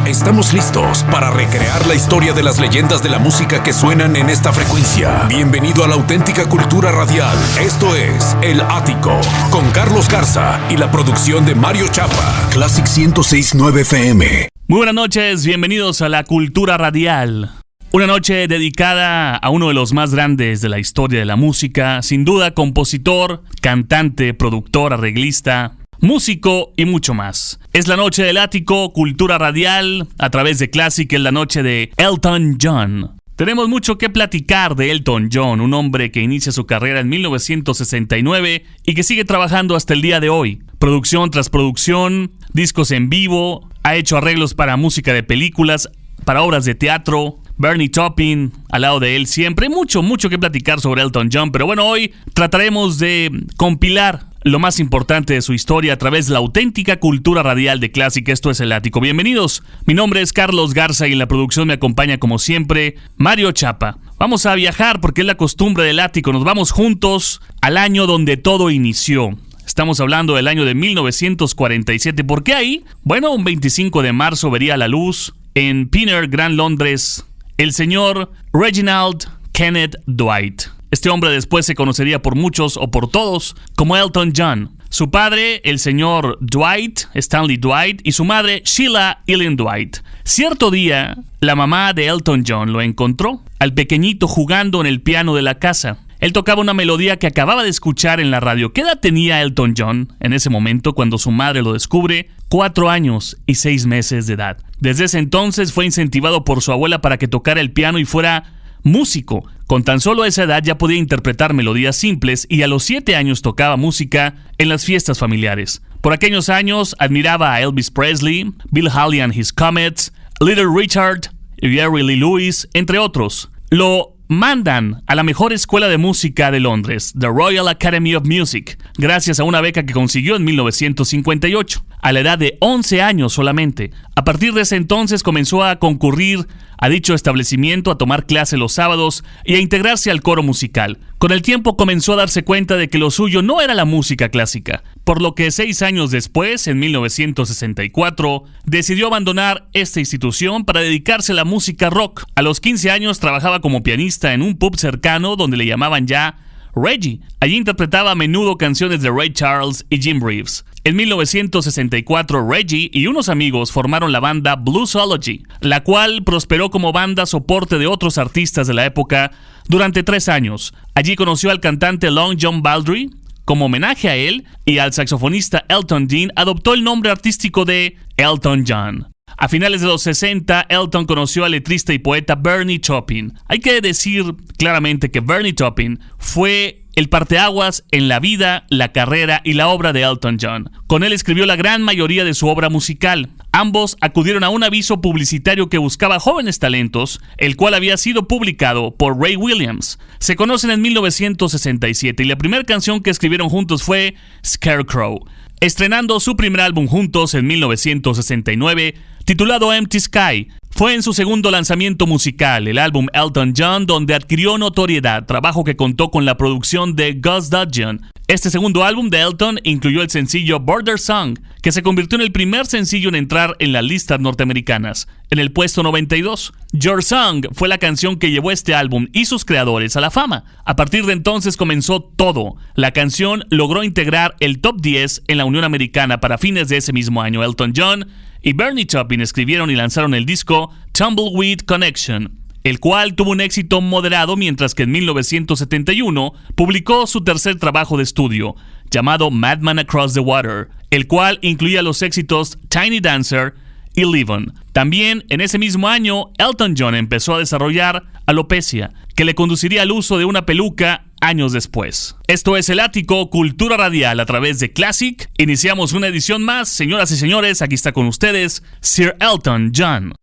Estamos listos para recrear la historia de las leyendas de la música que suenan en esta frecuencia. Bienvenido a la auténtica cultura radial. Esto es El Ático, con Carlos Garza y la producción de Mario Chapa. Classic 106.9 FM. Muy buenas noches, bienvenidos a la cultura radial. Una noche dedicada a uno de los más grandes de la historia de la música, sin duda compositor, cantante, productor, arreglista, músico y mucho más. Es la noche del Ático, cultura radial, a través de Classic, es la noche de Elton John. Tenemos mucho que platicar de Elton John, un hombre que inicia su carrera en 1969 y que sigue trabajando hasta el día de hoy. Producción tras producción, discos en vivo, ha hecho arreglos para música de películas, para obras de teatro. Bernie Taupin, al lado de él siempre. Mucho que platicar sobre Elton John. Pero bueno, hoy trataremos de compilar lo más importante de su historia a través de la auténtica cultura radial de Classic. Esto es El Ático. Bienvenidos. Mi nombre es Carlos Garza y en la producción me acompaña como siempre Mario Chapa. Vamos a viajar porque es la costumbre del Ático. Nos vamos juntos al año donde todo inició. Estamos hablando del año de 1947. ¿Por qué ahí? Bueno, un 25 de marzo vería la luz en Pinner, Gran Londres, el señor Reginald Kenneth Dwight. Este hombre después se conocería por muchos o por todos como Elton John. Su padre, el señor Dwight, Stanley Dwight, y su madre, Sheila Ellen Dwight. Cierto día, la mamá de Elton John lo encontró, al pequeñito jugando en el piano de la casa. Él tocaba una melodía que acababa de escuchar en la radio. ¿Qué edad tenía Elton John en ese momento cuando su madre lo descubre? 4 años y 6 meses de edad. Desde ese entonces fue incentivado por su abuela para que tocara el piano y fuera músico. Con tan solo esa edad ya podía interpretar melodías simples y a los 7 años tocaba música en las fiestas familiares. Por aquellos años admiraba a Elvis Presley, Bill Haley and His Comets, Little Richard, Jerry Lee Lewis, entre otros. Lo mandan a la mejor escuela de música de Londres, The Royal Academy of Music, gracias a una beca que consiguió en 1958, a la edad de 11 años solamente. A partir de ese entonces comenzó a concurrir a dicho establecimiento, a tomar clases los sábados y a integrarse al coro musical. Con el tiempo comenzó a darse cuenta de que lo suyo no era la música clásica, por lo que 6 años después, en 1964, decidió abandonar esta institución para dedicarse a la música rock. A los 15 años trabajaba como pianista en un pub cercano donde le llamaban ya Reggie. Allí interpretaba a menudo canciones de Ray Charles y Jim Reeves. En 1964, Reggie y unos amigos formaron la banda Bluesology, la cual prosperó como banda soporte de otros artistas de la época durante 3 años. Allí conoció al cantante Long John Baldry. Como homenaje a él y al saxofonista Elton Dean, adoptó el nombre artístico de Elton John. A finales de los 60, Elton conoció al letrista y poeta Bernie Taupin. Hay que decir claramente que Bernie Taupin fue el parteaguas en la vida, la carrera y la obra de Elton John. Con él escribió la gran mayoría de su obra musical. Ambos acudieron a un aviso publicitario que buscaba jóvenes talentos, el cual había sido publicado por Ray Williams. Se conocen en 1967 y la primera canción que escribieron juntos fue Scarecrow, estrenando su primer álbum juntos en 1969, titulado Empty Sky. Fue en su segundo lanzamiento musical, el álbum Elton John, donde adquirió notoriedad, trabajo que contó con la producción de Gus Dudgeon. Este segundo álbum de Elton incluyó el sencillo Border Song, que se convirtió en el primer sencillo en entrar en las listas norteamericanas, en el puesto 92. Your Song fue la canción que llevó este álbum y sus creadores a la fama. A partir de entonces comenzó todo. La canción logró integrar el top 10 en la Unión Americana para fines de ese mismo año. Elton John y Bernie Taupin escribieron y lanzaron el disco Tumbleweed Connection, el cual tuvo un éxito moderado, mientras que en 1971 publicó su tercer trabajo de estudio, llamado Madman Across the Water, el cual incluía los éxitos Tiny Dancer y Live On. También en ese mismo año, Elton John empezó a desarrollar alopecia, que le conduciría al uso de una peluca años después. Esto es El Ático, cultura radial a través de Classic. Iniciamos una edición más. Señoras y señores, aquí está con ustedes Sir Elton John.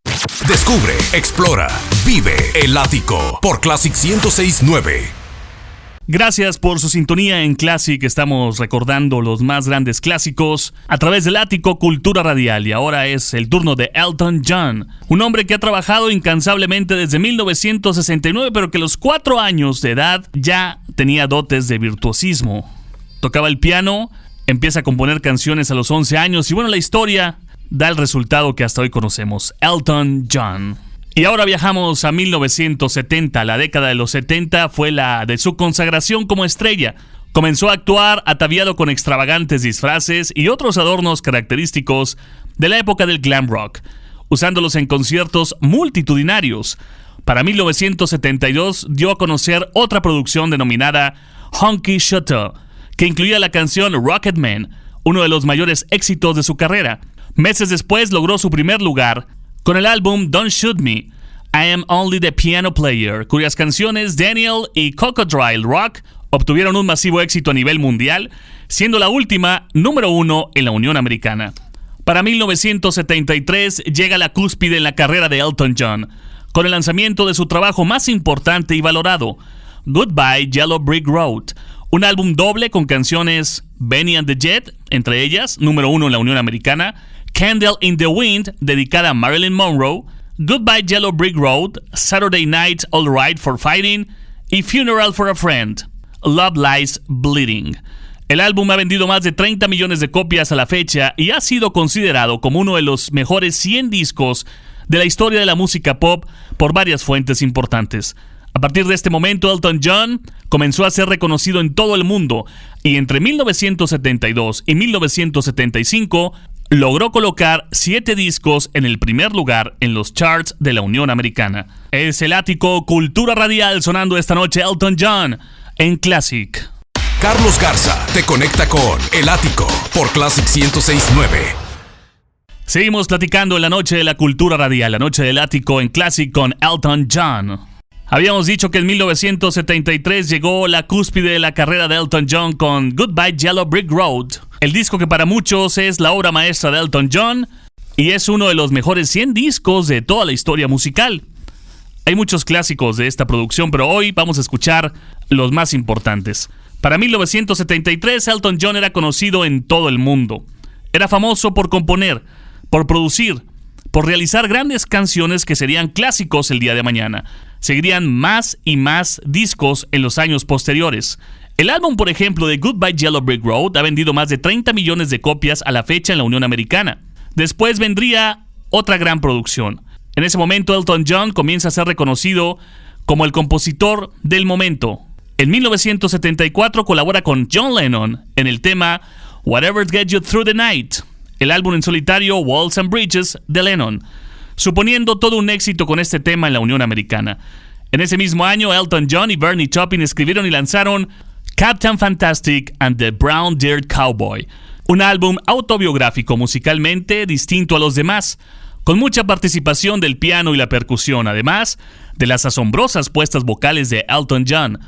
Descubre, explora, vive El Ático por Classic 106.9. Gracias por su sintonía en Classic. Estamos recordando los más grandes clásicos a través del Ático Cultura Radial. Y ahora es el turno de Elton John, un hombre que ha trabajado incansablemente desde 1969, pero que a los 4 años de edad ya tenía dotes de virtuosismo. Tocaba el piano, empieza a componer canciones a los 11 años y bueno, la historia da el resultado que hasta hoy conocemos, Elton John. Y ahora viajamos a 1970, la década de los 70 fue la de su consagración como estrella. Comenzó a actuar ataviado con extravagantes disfraces y otros adornos característicos de la época del glam rock, usándolos en conciertos multitudinarios. Para 1972 dio a conocer otra producción denominada Honky Chateau, que incluía la canción Rocket Man, uno de los mayores éxitos de su carrera. Meses después logró su primer lugar con el álbum Don't Shoot Me, I Am Only the Piano Player, cuyas canciones Daniel y Cocodrile Rock obtuvieron un masivo éxito a nivel mundial, siendo la última número 1 en la Unión Americana. Para 1973 llega la cúspide en la carrera de Elton John, con el lanzamiento de su trabajo más importante y valorado, Goodbye Yellow Brick Road, un álbum doble con canciones Benny and the Jet, entre ellas, número 1 en la Unión Americana, Candle in the Wind, dedicada a Marilyn Monroe, Goodbye Yellow Brick Road, Saturday Night All Right for Fighting y Funeral for a Friend, Love Lies Bleeding. El álbum ha vendido más de 30 millones de copias a la fecha y ha sido considerado como uno de los mejores 100 discos de la historia de la música pop por varias fuentes importantes. A partir de este momento, Elton John comenzó a ser reconocido en todo el mundo y entre 1972 y 1975 logró colocar 7 discos en el primer lugar en los charts de la Unión Americana. Es el Ático Cultura Radial sonando esta noche Elton John en Classic. Carlos Garza te conecta con El Ático por Classic 106.9. Seguimos platicando en la noche de la cultura radial, la noche del Ático en Classic con Elton John. Habíamos dicho que en 1973 llegó la cúspide de la carrera de Elton John con Goodbye Yellow Brick Road, el disco que para muchos es la obra maestra de Elton John y es uno de los mejores 100 discos de toda la historia musical. Hay muchos clásicos de esta producción, pero hoy vamos a escuchar los más importantes. Para 1973, Elton John era conocido en todo el mundo. Era famoso por componer, por producir, por realizar grandes canciones que serían clásicos el día de mañana. Seguirían más y más discos en los años posteriores. El álbum, por ejemplo, de Goodbye Yellow Brick Road ha vendido más de 30 millones de copias a la fecha en la Unión Americana. Después vendría otra gran producción. En ese momento, Elton John comienza a ser reconocido como el compositor del momento. En 1974 colabora con John Lennon en el tema Whatever Gets You Through the Night, el álbum en solitario Walls and Bridges de Lennon, suponiendo todo un éxito con este tema en la Unión Americana. En ese mismo año, Elton John y Bernie Taupin escribieron y lanzaron Captain Fantastic and the Brown Deer Cowboy, un álbum autobiográfico musicalmente distinto a los demás, con mucha participación del piano y la percusión, además de las asombrosas puestas vocales de Elton John.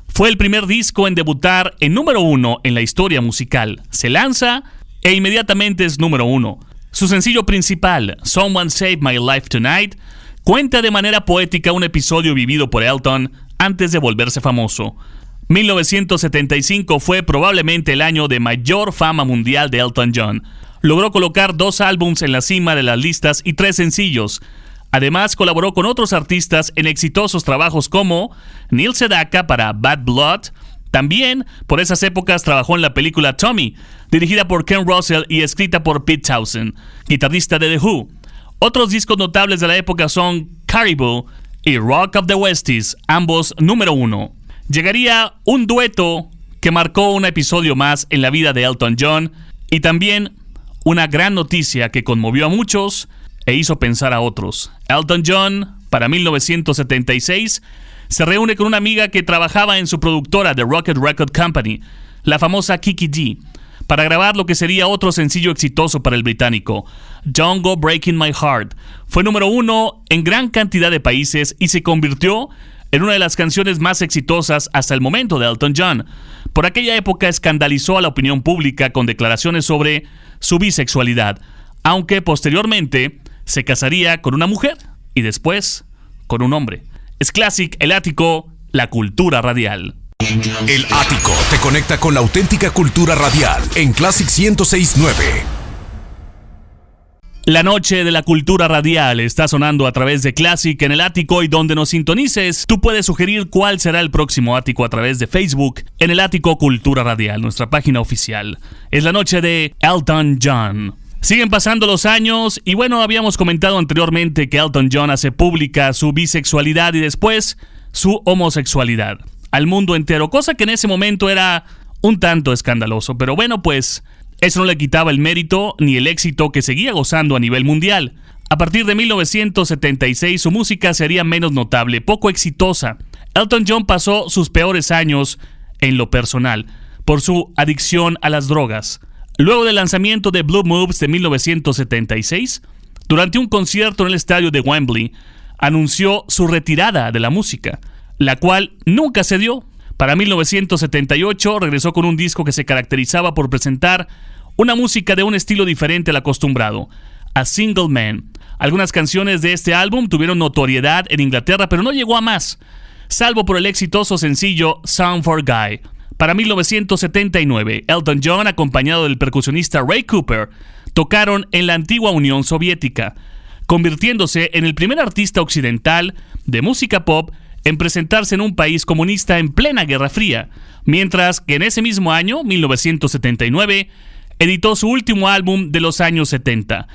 Fue el primer disco en debutar en número 1 en la historia musical. Se lanza e inmediatamente es número 1. Su sencillo principal, Someone Save My Life Tonight, cuenta de manera poética un episodio vivido por Elton antes de volverse famoso. 1975 fue probablemente el año de mayor fama mundial de Elton John. Logró colocar 2 álbumes en la cima de las listas y 3 sencillos. Además, colaboró con otros artistas en exitosos trabajos como Neil Sedaka para Bad Blood. También, por esas épocas, trabajó en la película Tommy, dirigida por Ken Russell y escrita por Pete Townshend, guitarrista de The Who. Otros discos notables de la época son Caribou y Rock of the Westies, ambos número 1. Llegaría un dueto que marcó un episodio más en la vida de Elton John y también una gran noticia que conmovió a muchos e hizo pensar a otros. Elton John, para 1976, se reúne con una amiga que trabajaba en su productora The Rocket Record Company, la famosa Kiki Dee, para grabar lo que sería otro sencillo exitoso para el británico, Don't Go Breaking My Heart. Fue número 1 en gran cantidad de países y se convirtió en una de las canciones más exitosas hasta el momento de Elton John. Por aquella época escandalizó a la opinión pública con declaraciones sobre su bisexualidad, aunque posteriormente se casaría con una mujer y después con un hombre. Es Classic, El Ático, la cultura radial. El Ático te conecta con la auténtica cultura radial en Classic 106.9. La noche de la cultura radial está sonando a través de Classic en El Ático, y donde nos sintonices, tú puedes sugerir cuál será el próximo ático a través de Facebook en El Ático Cultura Radial, nuestra página oficial. Es la noche de Elton John. Siguen pasando los años y bueno, habíamos comentado anteriormente que Elton John hace pública su bisexualidad y después su homosexualidad al mundo entero, cosa que en ese momento era un tanto escandaloso, pero bueno, pues eso no le quitaba el mérito ni el éxito que seguía gozando a nivel mundial. A partir de 1976 su música sería menos notable, poco exitosa. Elton John pasó sus peores años en lo personal por su adicción a las drogas. Luego del lanzamiento de Blue Moves de 1976, durante un concierto en el estadio de Wembley, anunció su retirada de la música, la cual nunca se dio. Para 1978 regresó con un disco que se caracterizaba por presentar una música de un estilo diferente al acostumbrado, A Single Man. Algunas canciones de este álbum tuvieron notoriedad en Inglaterra, pero no llegó a más, salvo por el exitoso sencillo Song for Guy. Para 1979, Elton John, acompañado del percusionista Ray Cooper, tocaron en la antigua Unión Soviética, convirtiéndose en el primer artista occidental de música pop en presentarse en un país comunista en plena Guerra Fría, mientras que en ese mismo año, 1979, editó su último álbum de los años 70,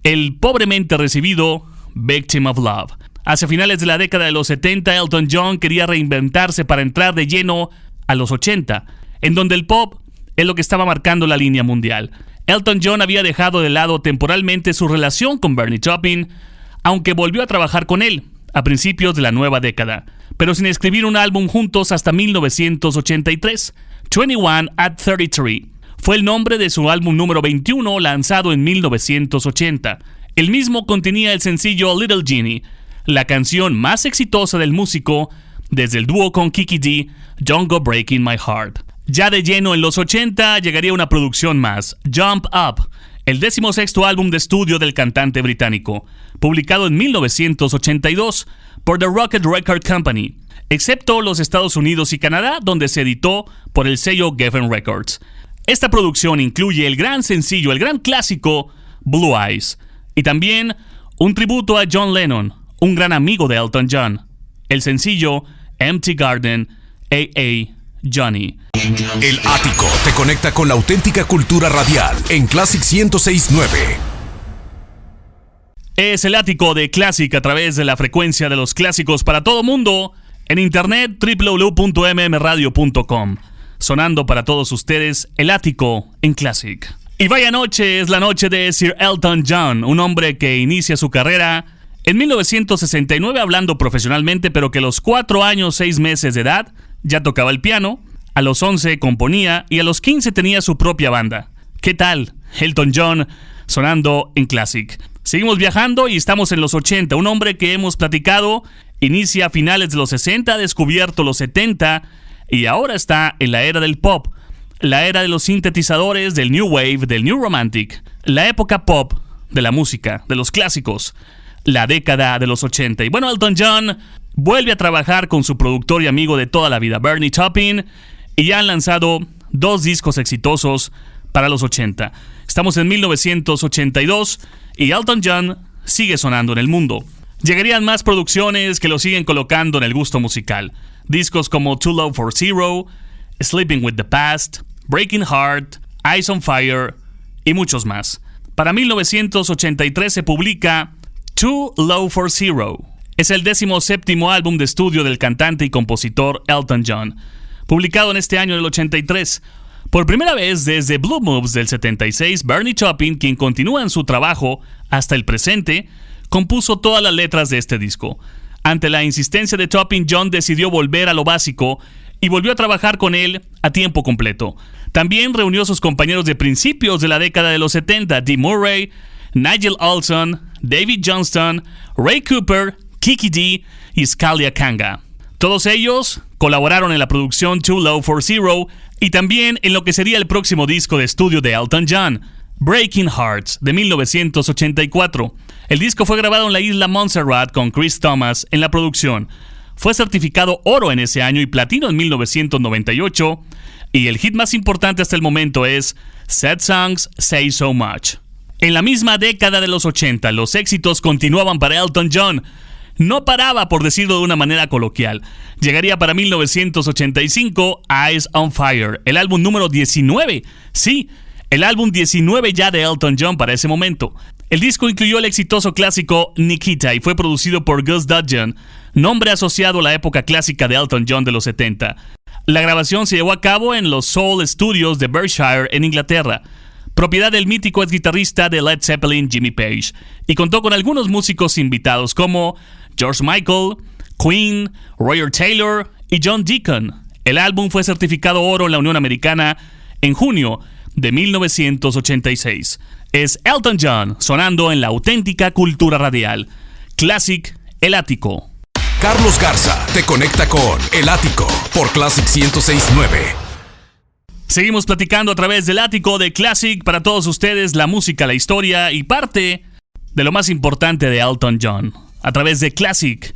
el pobremente recibido Victim of Love. Hacia finales de la década de los 70, Elton John quería reinventarse para entrar de lleno a los 80, en donde el pop es lo que estaba marcando la línea mundial. Elton John había dejado de lado temporalmente su relación con Bernie Taupin, aunque volvió a trabajar con él a principios de la nueva década, pero sin escribir un álbum juntos hasta 1983. 21 at 33 fue el nombre de su álbum número 21, lanzado en 1980. El mismo contenía el sencillo Little Genie, la canción más exitosa del músico desde el dúo con Kiki D, Don't Go Breaking My Heart. Ya de lleno en los 80 llegaría una producción más, Jump Up, el 16º álbum de estudio del cantante británico, publicado en 1982 por The Rocket Record Company, excepto los Estados Unidos y Canadá, donde se editó por el sello Geffen Records. Esta producción incluye el gran sencillo, el gran clásico Blue Eyes, y también un tributo a John Lennon, un gran amigo de Elton John, el sencillo Empty Garden, A.A. Johnny. El Ático te conecta con la auténtica cultura radial en Classic 106.9. Es el Ático de Classic a través de la frecuencia de los clásicos para todo mundo en internet www.mmradio.com. Sonando para todos ustedes el Ático en Classic. Y vaya noche, es la noche de Sir Elton John, un hombre que inicia su carrera en 1969 hablando profesionalmente, pero que a los 4 años 6 meses de edad ya tocaba el piano, a los 11 componía y a los 15 tenía su propia banda. ¿Qué tal? Elton John sonando en Classic. Seguimos viajando y estamos en los 80, un hombre que hemos platicado, inicia a finales de los 60, ha descubierto los 70 y ahora está en la era del pop, la era de los sintetizadores, del New Wave, del New Romantic, la época pop de la música, de los clásicos, la década de los 80. Y bueno, Elton John vuelve a trabajar con su productor y amigo de toda la vida, Bernie Taupin, y ya han lanzado 2 discos exitosos para los 80. Estamos en 1982 y Elton John sigue sonando en el mundo. Llegarían más producciones que lo siguen colocando en el gusto musical. Discos como Too Low for Zero, Sleeping with the Past, Breaking Heart, Eyes on Fire y muchos más. Para 1983 se publica Too Low for Zero. Es el 17º álbum de estudio del cantante y compositor Elton John, publicado en este año del 83. Por primera vez desde Blue Moves del 76, Bernie Taupin, quien continúa en su trabajo hasta el presente, compuso todas las letras de este disco. Ante la insistencia de Taupin, John decidió volver a lo básico y volvió a trabajar con él a tiempo completo. También reunió a sus compañeros de principios de la década de los 70, Dee Murray, Nigel Olsson, David Johnston, Ray Cooper, Kiki D y Scalia Kanga. Todos ellos colaboraron en la producción Too Low for Zero y también en lo que sería el próximo disco de estudio de Elton John, Breaking Hearts, de 1984. El disco fue grabado en la isla Montserrat con Chris Thomas en la producción. Fue certificado oro en ese año y platino en 1998. Y el hit más importante hasta el momento es Sad Songs Say So Much. En la misma década de los 80, los éxitos continuaban para Elton John. No paraba, por decirlo de una manera coloquial. Llegaría para 1985 Eyes on Fire, el álbum número 19. Sí, el álbum 19 ya de Elton John para ese momento. El disco incluyó el exitoso clásico Nikita y fue producido por Gus Dudgeon, nombre asociado a la época clásica de Elton John de los 70. La grabación se llevó a cabo en los Soul Studios de Berkshire, en Inglaterra, propiedad del mítico exguitarrista de Led Zeppelin, Jimmy Page, y contó con algunos músicos invitados como George Michael, Queen, Roger Taylor y John Deacon. El álbum fue certificado oro en la Unión Americana en junio de 1986. Es Elton John sonando en la auténtica cultura radial. Classic, El Ático. Carlos Garza te conecta con El Ático por Classic 106.9. Seguimos platicando a través del Ático de Classic para todos ustedes, la música, la historia y parte de lo más importante de Elton John a través de Classic.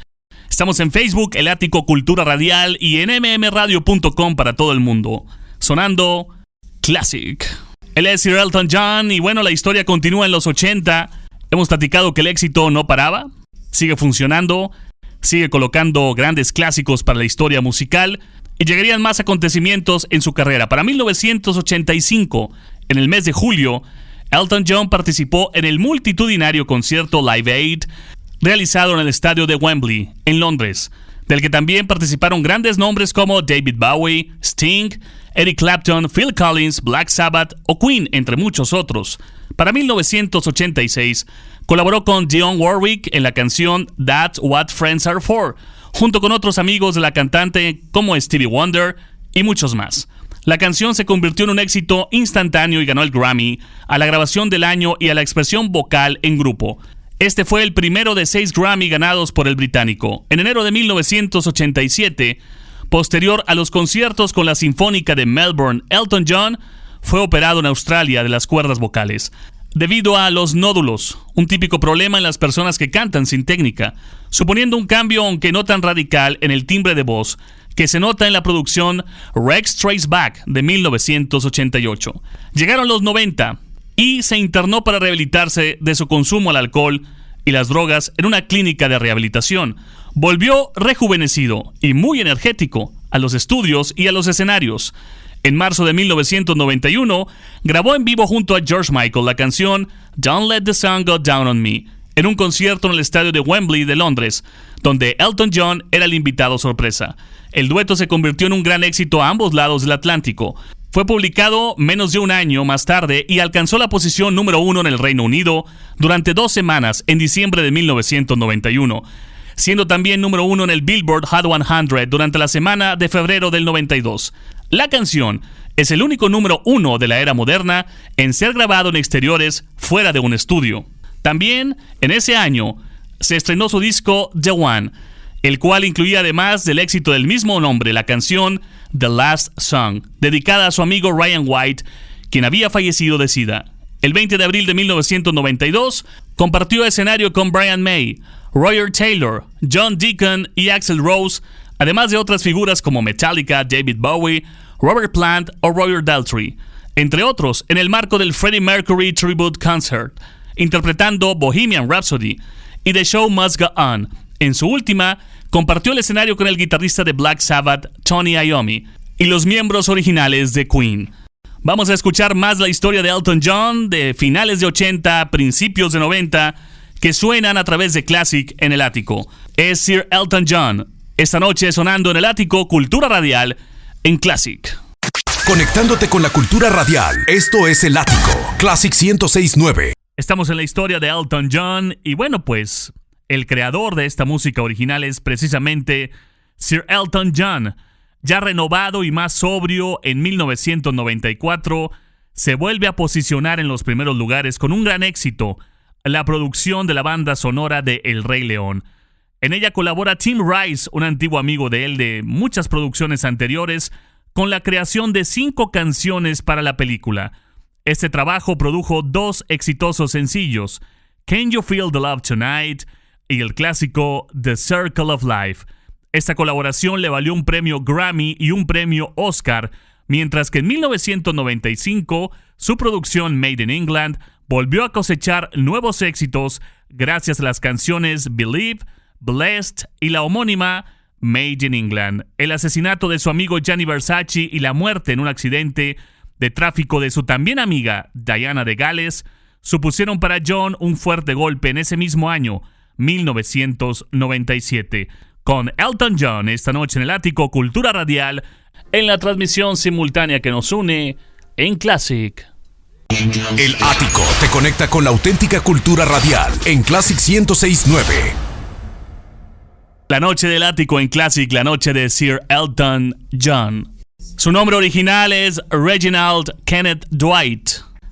Estamos en Facebook, El Ático Cultura Radial, y en mmradio.com para todo el mundo. Sonando Classic. Él es Sir Elton John y bueno, la historia continúa en los 80. Hemos platicado que el éxito no paraba, sigue funcionando, sigue colocando grandes clásicos para la historia musical y llegarían más acontecimientos en su carrera. Para 1985, en el mes de julio, Elton John participó en el multitudinario concierto Live Aid realizado en el estadio de Wembley, en Londres, del que también participaron grandes nombres como David Bowie, Sting, Eric Clapton, Phil Collins, Black Sabbath o Queen, entre muchos otros. Para 1986, colaboró con Dionne Warwick en la canción That's What Friends Are For, junto con otros amigos de la cantante como Stevie Wonder y muchos más. La canción se convirtió en un éxito instantáneo y ganó el Grammy a la grabación del año y a la expresión vocal en grupo. Este fue el primero de 6 Grammy ganados por el británico. En enero de 1987, posterior a los conciertos con la Sinfónica de Melbourne, Elton John fue operado en Australia de las cuerdas vocales, debido a los nódulos, un típico problema en las personas que cantan sin técnica, suponiendo un cambio, aunque no tan radical, en el timbre de voz, que se nota en la producción Rex Trace Back de 1988. Llegaron los 90 y se internó para rehabilitarse de su consumo al alcohol y las drogas en una clínica de rehabilitación. Volvió rejuvenecido y muy energético a los estudios y a los escenarios. En marzo de 1991, grabó en vivo junto a George Michael la canción Don't Let the Sun Go Down on Me, en un concierto en el estadio de Wembley de Londres, donde Elton John era el invitado sorpresa. El dueto se convirtió en un gran éxito a ambos lados del Atlántico. Fue publicado menos de un año más tarde y alcanzó la posición número 1 en el Reino Unido durante 2 semanas en diciembre de 1991, siendo también número 1 en el Billboard Hot 100 durante la semana de febrero del 92. La canción es el único número 1 de la era moderna en ser grabado en exteriores fuera de un estudio. También, en ese año, se estrenó su disco The One, el cual incluía, además del éxito del mismo nombre, la canción The Last Song, dedicada a su amigo Ryan White, quien había fallecido de SIDA. El 20 de abril de 1992, compartió escenario con Brian May, Roger Taylor, John Deacon y Axl Rose, además de otras figuras como Metallica, David Bowie, Robert Plant o Roger Daltrey, entre otros, en el marco del Freddie Mercury Tribute Concert, interpretando Bohemian Rhapsody y The Show Must Go On. En su última, compartió el escenario con el guitarrista de Black Sabbath, Tony Iommi, y los miembros originales de Queen. Vamos a escuchar más la historia de Elton John de finales de 80, principios de 90, que suenan a través de Classic en el Ático. Es Sir Elton John, esta noche sonando en el Ático Cultura Radial en Classic. Conectándote con la cultura radial, esto es el Ático, Classic 106.9. Estamos en la historia de Elton John y bueno, pues el creador de esta música original es precisamente Sir Elton John. Ya renovado y más sobrio, en 1994 se vuelve a posicionar en los primeros lugares con un gran éxito, la producción de la banda sonora de El Rey León. En ella colabora Tim Rice, un antiguo amigo de él de muchas producciones anteriores, con la creación de 5 canciones para la película. Este trabajo produjo 2 exitosos sencillos, Can You Feel the Love Tonight y el clásico The Circle of Life. Esta colaboración le valió un premio Grammy y un premio Oscar, mientras que en 1995 su producción Made in England volvió a cosechar nuevos éxitos gracias a las canciones Believe, Blessed y la homónima Made in England. El asesinato de su amigo Gianni Versace y la muerte en un accidente de tráfico de su también amiga Diana de Gales supusieron para John un fuerte golpe en ese mismo año, 1997. Con Elton John esta noche en el ático Cultura Radial, en la transmisión simultánea que nos une en Classic. El ático te conecta con la auténtica cultura radial en Classic 106.9. La noche del ático en Classic, la noche de Sir Elton John. Su nombre original es Reginald Kenneth Dwight.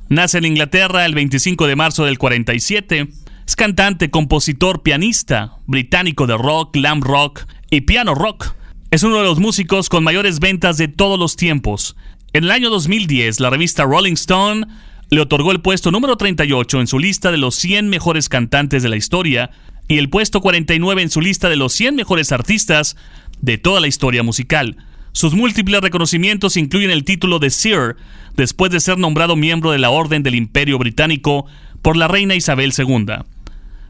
Nace en Inglaterra el 25 de marzo del 47. Es cantante, compositor, pianista, británico de rock, glam rock y piano rock. Es uno de los músicos con mayores ventas de todos los tiempos. En el año 2010, la revista Rolling Stone le otorgó el puesto número 38 en su lista de los 100 mejores cantantes de la historia y el puesto 49 en su lista de los 100 mejores artistas de toda la historia musical. Sus múltiples reconocimientos incluyen el título de Sir, después de ser nombrado miembro de la Orden del Imperio Británico por la reina Isabel II.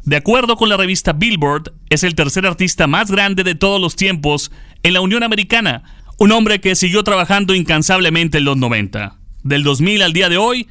De acuerdo con la revista Billboard, es el tercer artista más grande de todos los tiempos en la Unión Americana, un hombre que siguió trabajando incansablemente en los 90. Del 2000 al día de hoy,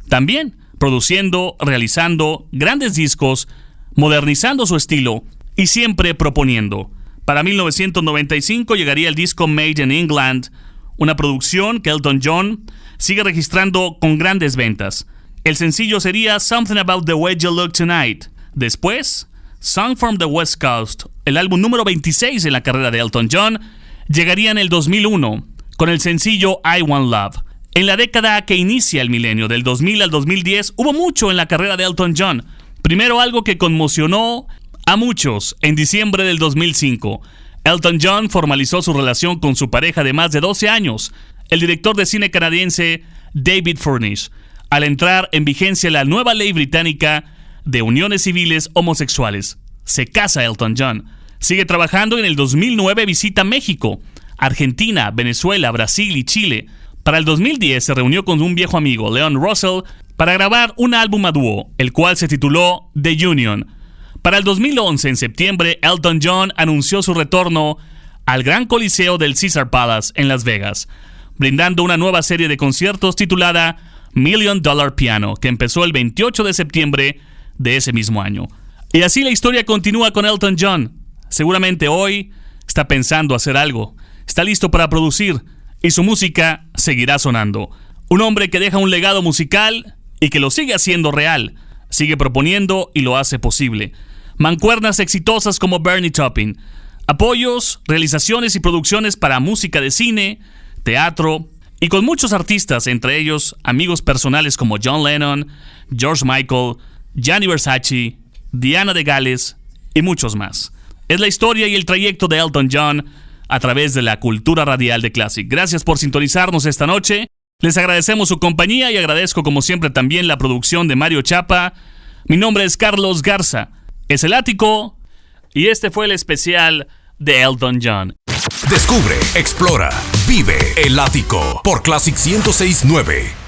también produciendo, realizando grandes discos, modernizando su estilo y siempre proponiendo. Para 1995 llegaría el disco Made in England, una producción que Elton John sigue registrando con grandes ventas. El sencillo sería Something About the Way You Look Tonight. Después, Song from the West Coast, el álbum número 26 en la carrera de Elton John, llegaría en el 2001 con el sencillo I Want Love. En la década que inicia el milenio, del 2000 al 2010, hubo mucho en la carrera de Elton John. Primero, algo que conmocionó a muchos en diciembre del 2005. Elton John formalizó su relación con su pareja de más de 12 años, el director de cine canadiense David Furnish, al entrar en vigencia la nueva ley británica de uniones civiles homosexuales. Se casa Elton John. Sigue trabajando y en el 2009 visita México, Argentina, Venezuela, Brasil y Chile. Para el 2010 se reunió con un viejo amigo, Leon Russell, para grabar un álbum a dúo, el cual se tituló The Union. Para el 2011, en septiembre, Elton John anunció su retorno al Gran Coliseo del Caesars Palace en Las Vegas, brindando una nueva serie de conciertos titulada Million Dollar Piano, que empezó el 28 de septiembre de ese mismo año. Y así la historia continúa con Elton John. Seguramente hoy está pensando hacer algo, está listo para producir y su música seguirá sonando. Un hombre que deja un legado musical y que lo sigue haciendo real, sigue proponiendo y lo hace posible. Mancuernas exitosas como Bernie Taupin, apoyos, realizaciones y producciones para música de cine, teatro y con muchos artistas, entre ellos amigos personales como John Lennon, George Michael, Gianni Versace, Diana de Gales y muchos más. Es la historia y el trayecto de Elton John a través de la cultura radial de Classic. Gracias por sintonizarnos esta noche. Les agradecemos su compañía y agradezco como siempre también la producción de Mario Chapa. Mi nombre es Carlos Garza. Es el ático y este fue el especial de Elton John. Descubre, explora, vive el ático por Classic 106.9.